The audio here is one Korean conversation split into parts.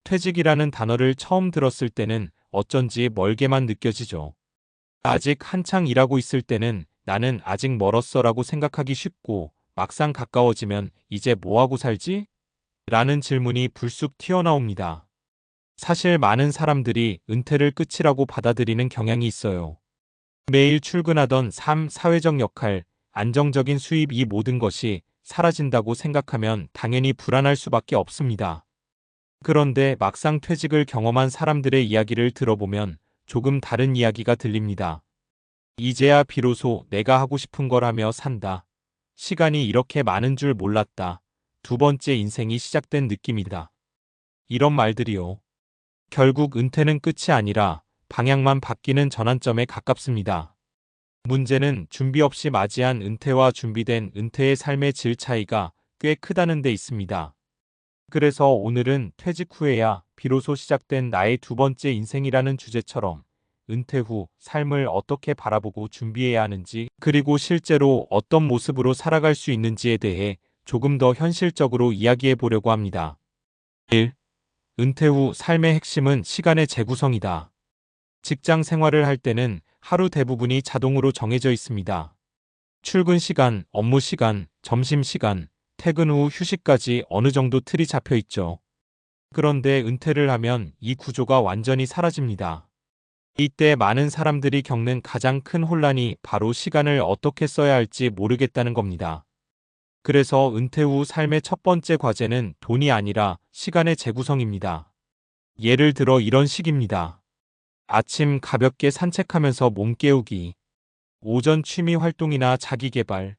퇴직이라는 단어를 처음 들었을 때는 어쩐지 멀게만 느껴지죠. 아직 한창 일하고 있을 때는 나는 아직 멀었어라고 생각하기 쉽고, 막상 가까워지면 이제 뭐하고 살지? 라는 질문이 불쑥 튀어나옵니다. 사실 많은 사람들이 은퇴를 끝이라고 받아들이는 경향이 있어요. 매일 출근하던 삶, 사회적 역할, 안정적인 수입, 이 모든 것이 사라진다고 생각하면 당연히 불안할 수밖에 없습니다. 그런데 막상 퇴직을 경험한 사람들의 이야기를 들어보면 조금 다른 이야기가 들립니다. 이제야 비로소 내가 하고 싶은 걸 하며 산다. 시간이 이렇게 많은 줄 몰랐다. 두 번째 인생이 시작된 느낌이다. 이런 말들이요. 결국 은퇴는 끝이 아니라 방향만 바뀌는 전환점에 가깝습니다. 문제는 준비 없이 맞이한 은퇴와 준비된 은퇴의 삶의 질 차이가 꽤 크다는 데 있습니다. 그래서 오늘은 퇴직 후에야 비로소 시작된 나의 두 번째 인생이라는 주제처럼 은퇴 후 삶을 어떻게 바라보고 준비해야 하는지, 그리고 실제로 어떤 모습으로 살아갈 수 있는지에 대해 조금 더 현실적으로 이야기해 보려고 합니다. 1. 은퇴 후 삶의 핵심은 시간의 재구성이다. 직장 생활을 할 때는 하루 대부분이 자동으로 정해져 있습니다. 출근 시간, 업무 시간, 점심 시간, 퇴근 후 휴식까지 어느 정도 틀이 잡혀 있죠. 그런데 은퇴를 하면 이 구조가 완전히 사라집니다. 이때 많은 사람들이 겪는 가장 큰 혼란이 바로 시간을 어떻게 써야 할지 모르겠다는 겁니다. 그래서 은퇴 후 삶의 첫 번째 과제는 돈이 아니라 시간의 재구성입니다. 예를 들어 이런 식입니다. 아침 가볍게 산책하면서 몸 깨우기, 오전 취미 활동이나 자기 개발,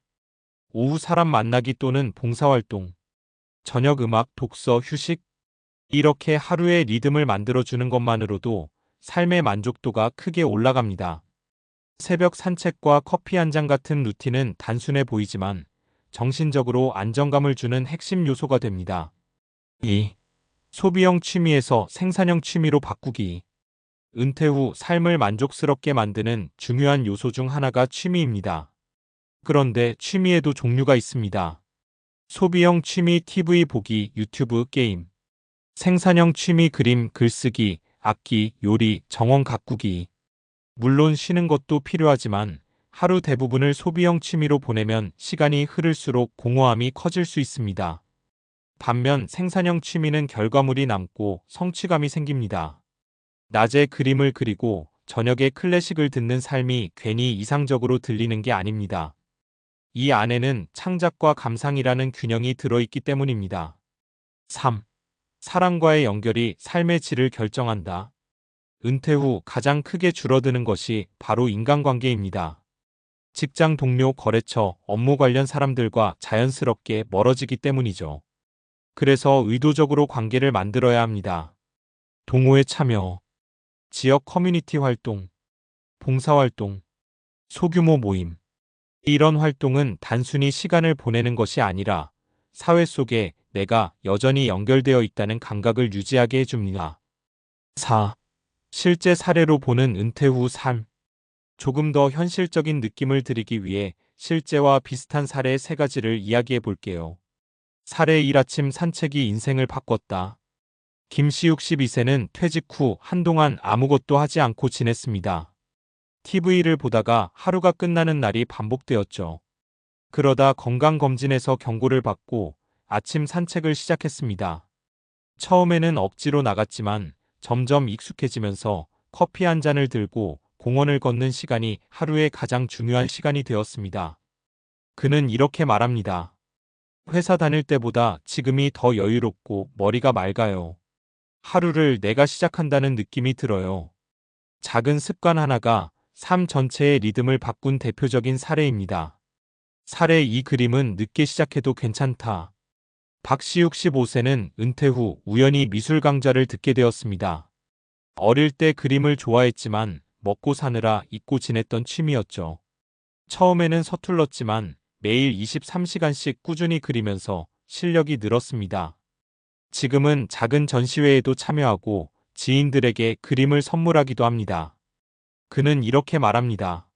오후 사람 만나기 또는 봉사활동, 저녁 음악, 독서, 휴식, 이렇게 하루의 리듬을 만들어주는 것만으로도 삶의 만족도가 크게 올라갑니다. 새벽 산책과 커피 한 잔 같은 루틴은 단순해 보이지만 정신적으로 안정감을 주는 핵심 요소가 됩니다. 2. 소비형 취미에서 생산형 취미로 바꾸기. 은퇴 후 삶을 만족스럽게 만드는 중요한 요소 중 하나가 취미입니다. 그런데 취미에도 종류가 있습니다. 소비형 취미 TV 보기, 유튜브, 게임. 생산형 취미 그림, 글쓰기, 악기, 요리, 정원 가꾸기. 물론 쉬는 것도 필요하지만 하루 대부분을 소비형 취미로 보내면 시간이 흐를수록 공허함이 커질 수 있습니다. 반면 생산형 취미는 결과물이 남고 성취감이 생깁니다. 낮에 그림을 그리고 저녁에 클래식을 듣는 삶이 괜히 이상적으로 들리는 게 아닙니다. 이 안에는 창작과 감상이라는 균형이 들어있기 때문입니다. 3. 사람과의 연결이 삶의 질을 결정한다. 은퇴 후 가장 크게 줄어드는 것이 바로 인간관계입니다. 직장 동료, 거래처, 업무 관련 사람들과 자연스럽게 멀어지기 때문이죠. 그래서 의도적으로 관계를 만들어야 합니다. 동호회 참여, 지역 커뮤니티 활동, 봉사활동, 소규모 모임. 이런 활동은 단순히 시간을 보내는 것이 아니라 사회 속에 내가 여전히 연결되어 있다는 감각을 유지하게 해줍니다. 4. 실제 사례로 보는 은퇴 후 삶. 조금 더 현실적인 느낌을 드리기 위해 실제와 비슷한 사례 3가지를 이야기해 볼게요. 사례 1. 아침 산책이 인생을 바꿨다. 김씨욱 12세는 퇴직 후 한동안 아무것도 하지 않고 지냈습니다. TV를 보다가 하루가 끝나는 날이 반복되었죠. 그러다 건강검진에서 경고를 받고 아침 산책을 시작했습니다. 처음에는 억지로 나갔지만 점점 익숙해지면서 커피 한 잔을 들고 공원을 걷는 시간이 하루의 가장 중요한 시간이 되었습니다. 그는 이렇게 말합니다. 회사 다닐 때보다 지금이 더 여유롭고 머리가 맑아요. 하루를 내가 시작한다는 느낌이 들어요. 작은 습관 하나가 삶 전체의 리듬을 바꾼 대표적인 사례입니다. 사례 2. 그림은 늦게 시작해도 괜찮다. 박시욱 15세는 은퇴 후 우연히 미술 강좌를 듣게 되었습니다. 어릴 때 그림을 좋아했지만 먹고 사느라 잊고 지냈던 취미였죠. 처음에는 서툴렀지만 매일 23시간씩 꾸준히 그리면서 실력이 늘었습니다. 지금은 작은 전시회에도 참여하고 지인들에게 그림을 선물하기도 합니다. 그는 이렇게 말합니다.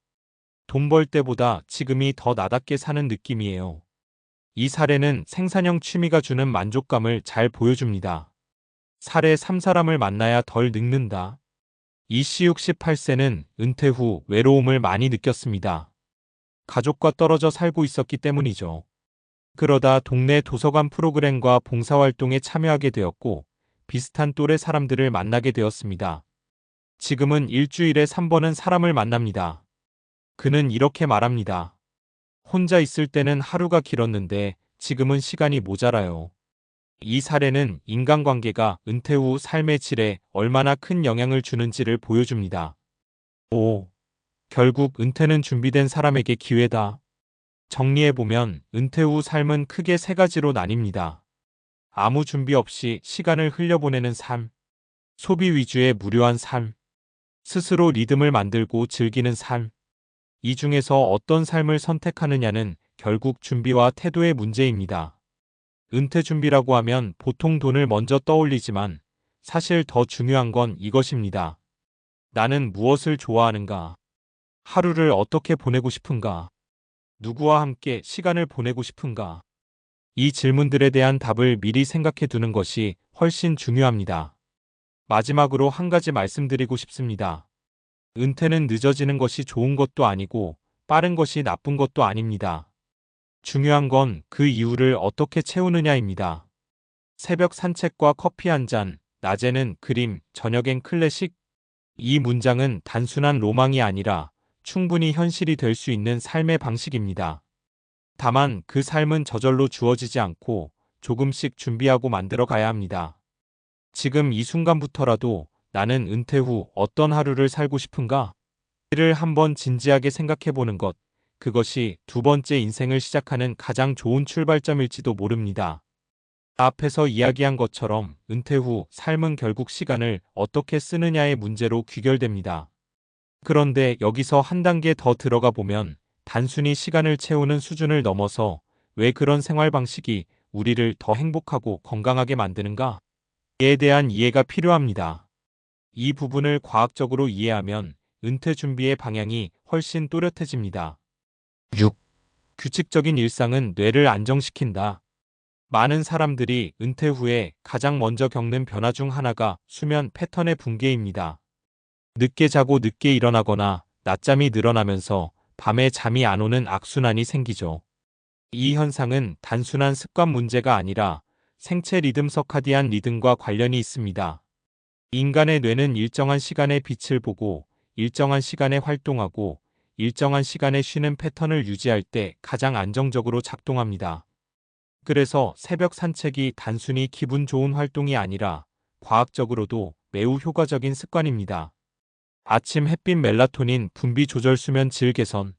돈 벌 때보다 지금이 더 나답게 사는 느낌이에요. 이 사례는 생산형 취미가 주는 만족감을 잘 보여줍니다. 살에 3사람을 만나야 덜 늙는다. 이씨 68세는 은퇴 후 외로움을 많이 느꼈습니다. 가족과 떨어져 살고 있었기 때문이죠. 그러다 동네 도서관 프로그램과 봉사활동에 참여하게 되었고 비슷한 또래 사람들을 만나게 되었습니다. 지금은 일주일에 3번은 사람을 만납니다. 그는 이렇게 말합니다. 혼자 있을 때는 하루가 길었는데 지금은 시간이 모자라요. 이 사례는 인간관계가 은퇴 후 삶의 질에 얼마나 큰 영향을 주는지를 보여줍니다. 5. 결국 은퇴는 준비된 사람에게 기회다. 정리해보면 은퇴 후 삶은 크게 세 가지로 나뉩니다. 아무 준비 없이 시간을 흘려보내는 삶, 소비 위주의 무료한 삶, 스스로 리듬을 만들고 즐기는 삶. 이 중에서 어떤 삶을 선택하느냐는 결국 준비와 태도의 문제입니다. 은퇴 준비라고 하면 보통 돈을 먼저 떠올리지만 사실 더 중요한 건 이것입니다. 나는 무엇을 좋아하는가? 하루를 어떻게 보내고 싶은가? 누구와 함께 시간을 보내고 싶은가? 이 질문들에 대한 답을 미리 생각해 두는 것이 훨씬 중요합니다. 마지막으로 한 가지 말씀드리고 싶습니다. 은퇴는 늦어지는 것이 좋은 것도 아니고 빠른 것이 나쁜 것도 아닙니다. 중요한 건 그 이유를 어떻게 채우느냐입니다. 새벽 산책과 커피 한 잔, 낮에는 그림, 저녁엔 클래식. 이 문장은 단순한 로망이 아니라 충분히 현실이 될 수 있는 삶의 방식입니다. 다만 그 삶은 저절로 주어지지 않고 조금씩 준비하고 만들어 가야 합니다. 지금 이 순간부터라도 나는 은퇴 후 어떤 하루를 살고 싶은가? 를 한번 진지하게 생각해 보는 것, 그것이 두 번째 인생을 시작하는 가장 좋은 출발점일지도 모릅니다. 앞에서 이야기한 것처럼 은퇴 후 삶은 결국 시간을 어떻게 쓰느냐의 문제로 귀결됩니다. 그런데 여기서 한 단계 더 들어가 보면 단순히 시간을 채우는 수준을 넘어서 왜 그런 생활 방식이 우리를 더 행복하고 건강하게 만드는가? 에 대한 이해가 필요합니다. 이 부분을 과학적으로 이해하면 은퇴 준비의 방향이 훨씬 또렷해집니다. 6. 규칙적인 일상은 뇌를 안정시킨다. 많은 사람들이 은퇴 후에 가장 먼저 겪는 변화 중 하나가 수면 패턴의 붕괴입니다. 늦게 자고 늦게 일어나거나 낮잠이 늘어나면서 밤에 잠이 안 오는 악순환이 생기죠. 이 현상은 단순한 습관 문제가 아니라 생체 리듬 서카디안 리듬과 관련이 있습니다. 인간의 뇌는 일정한 시간에 빛을 보고 일정한 시간에 활동하고 일정한 시간에 쉬는 패턴을 유지할 때 가장 안정적으로 작동합니다. 그래서 새벽 산책이 단순히 기분 좋은 활동이 아니라 과학적으로도 매우 효과적인 습관입니다. 아침 햇빛 멜라토닌 분비 조절 수면 질 개선,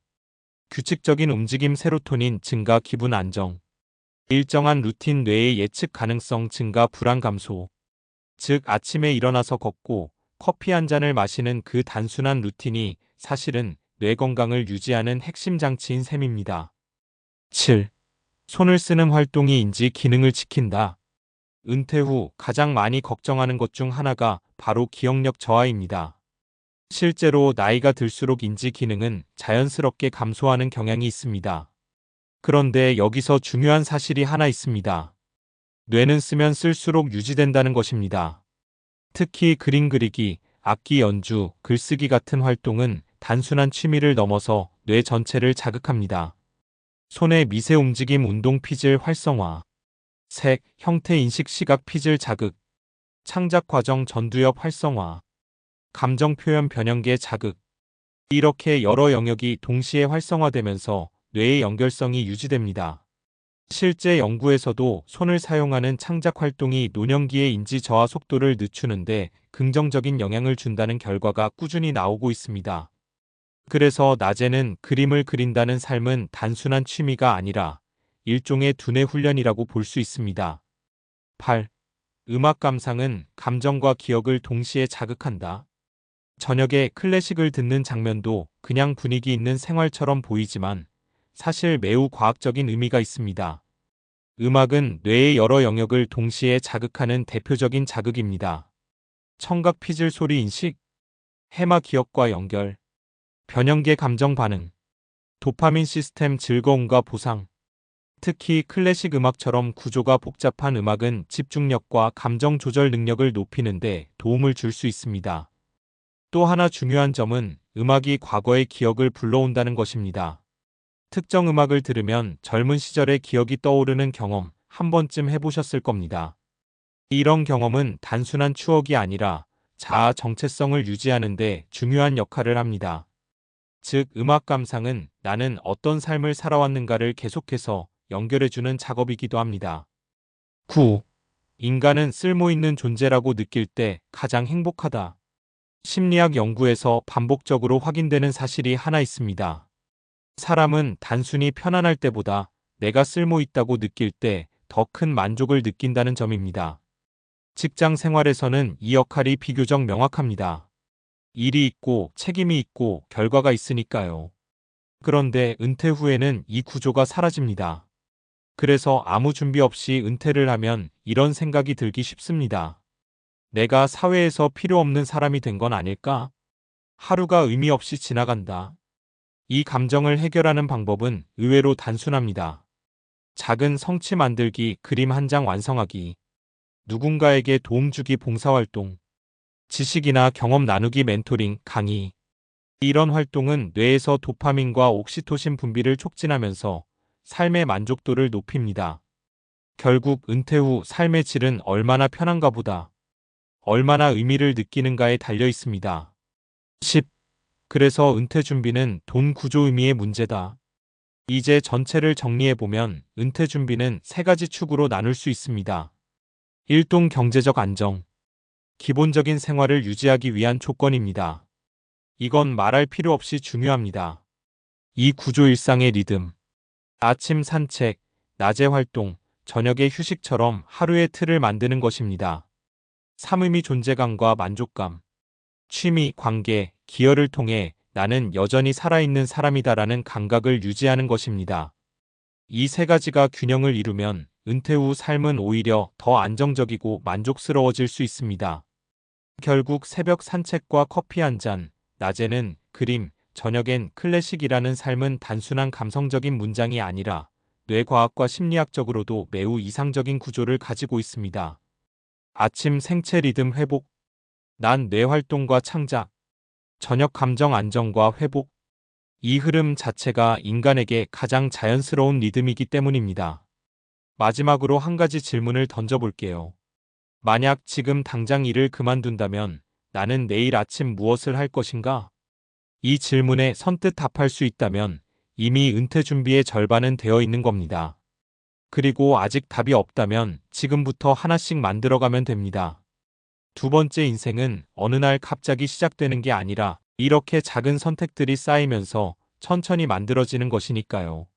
규칙적인 움직임 세로토닌 증가 기분 안정, 일정한 루틴 뇌의 예측 가능성 증가 불안 감소. 즉 아침에 일어나서 걷고 커피 한 잔을 마시는 그 단순한 루틴이 사실은 뇌 건강을 유지하는 핵심 장치인 셈입니다. 7. 손을 쓰는 활동이 인지 기능을 지킨다. 은퇴 후 가장 많이 걱정하는 것 중 하나가 바로 기억력 저하입니다. 실제로 나이가 들수록 인지 기능은 자연스럽게 감소하는 경향이 있습니다. 그런데 여기서 중요한 사실이 하나 있습니다. 뇌는 쓰면 쓸수록 유지된다는 것입니다. 특히 그림 그리기, 악기 연주, 글쓰기 같은 활동은 단순한 취미를 넘어서 뇌 전체를 자극합니다. 손의 미세 움직임 운동 피질 활성화, 색, 형태 인식 시각 피질 자극, 창작 과정 전두엽 활성화, 감정 표현 변형계 자극. 이렇게 여러 영역이 동시에 활성화되면서 뇌의 연결성이 유지됩니다. 실제 연구에서도 손을 사용하는 창작 활동이 노년기의 인지 저하 속도를 늦추는데 긍정적인 영향을 준다는 결과가 꾸준히 나오고 있습니다. 그래서 낮에는 그림을 그린다는 삶은 단순한 취미가 아니라 일종의 두뇌 훈련이라고 볼 수 있습니다. 8. 음악 감상은 감정과 기억을 동시에 자극한다. 저녁에 클래식을 듣는 장면도 그냥 분위기 있는 생활처럼 보이지만 사실 매우 과학적인 의미가 있습니다. 음악은 뇌의 여러 영역을 동시에 자극하는 대표적인 자극입니다. 청각 피질 소리 인식, 해마 기억과 연결, 변형계 감정 반응, 도파민 시스템 즐거움과 보상. 특히 클래식 음악처럼 구조가 복잡한 음악은 집중력과 감정 조절 능력을 높이는 데 도움을 줄 수 있습니다. 또 하나 중요한 점은 음악이 과거의 기억을 불러온다는 것입니다. 특정 음악을 들으면 젊은 시절의 기억이 떠오르는 경험 한 번쯤 해보셨을 겁니다. 이런 경험은 단순한 추억이 아니라 자아 정체성을 유지하는 데 중요한 역할을 합니다. 즉, 음악 감상은 나는 어떤 삶을 살아왔는가를 계속해서 연결해주는 작업이기도 합니다. 9. 인간은 쓸모있는 존재라고 느낄 때 가장 행복하다. 심리학 연구에서 반복적으로 확인되는 사실이 하나 있습니다. 사람은 단순히 편안할 때보다 내가 쓸모있다고 느낄 때 더 큰 만족을 느낀다는 점입니다. 직장 생활에서는 이 역할이 비교적 명확합니다. 일이 있고 책임이 있고 결과가 있으니까요. 그런데 은퇴 후에는 이 구조가 사라집니다. 그래서 아무 준비 없이 은퇴를 하면 이런 생각이 들기 쉽습니다. 내가 사회에서 필요 없는 사람이 된 건 아닐까? 하루가 의미 없이 지나간다. 이 감정을 해결하는 방법은 의외로 단순합니다. 작은 성취 만들기, 그림 한 장 완성하기, 누군가에게 도움 주기 봉사활동, 지식이나 경험 나누기 멘토링, 강의. 이런 활동은 뇌에서 도파민과 옥시토신 분비를 촉진하면서 삶의 만족도를 높입니다. 결국 은퇴 후 삶의 질은 얼마나 편한가 보다, 얼마나 의미를 느끼는가에 달려 있습니다. 10. 그래서 은퇴 준비는 돈 구조 의미의 문제다. 이제 전체를 정리해보면 은퇴 준비는 세 가지 축으로 나눌 수 있습니다. 1동 경제적 안정. 기본적인 생활을 유지하기 위한 조건입니다. 이건 말할 필요 없이 중요합니다. 이 구조 일상의 리듬. 아침 산책, 낮에 활동, 저녁에 휴식처럼 하루의 틀을 만드는 것입니다. 삶의 존재감과 만족감. 취미, 관계, 기여를 통해 나는 여전히 살아있는 사람이다라는 감각을 유지하는 것입니다. 이 세 가지가 균형을 이루면 은퇴 후 삶은 오히려 더 안정적이고 만족스러워질 수 있습니다. 결국 새벽 산책과 커피 한 잔, 낮에는 그림, 저녁엔 클래식이라는 삶은 단순한 감성적인 문장이 아니라 뇌과학과 심리학적으로도 매우 이상적인 구조를 가지고 있습니다. 아침 생체 리듬 회복, 난 뇌활동과 창작, 저녁 감정 안정과 회복. 이 흐름 자체가 인간에게 가장 자연스러운 리듬이기 때문입니다. 마지막으로 한 가지 질문을 던져볼게요. 만약 지금 당장 일을 그만둔다면 나는 내일 아침 무엇을 할 것인가? 이 질문에 선뜻 답할 수 있다면 이미 은퇴 준비의 절반은 되어 있는 겁니다. 그리고 아직 답이 없다면 지금부터 하나씩 만들어가면 됩니다. 두 번째, 인생은 어느 날 갑자기 시작되는 게 아니라 이렇게 작은 선택들이 쌓이면서 천천히 만들어지는 것이니까요.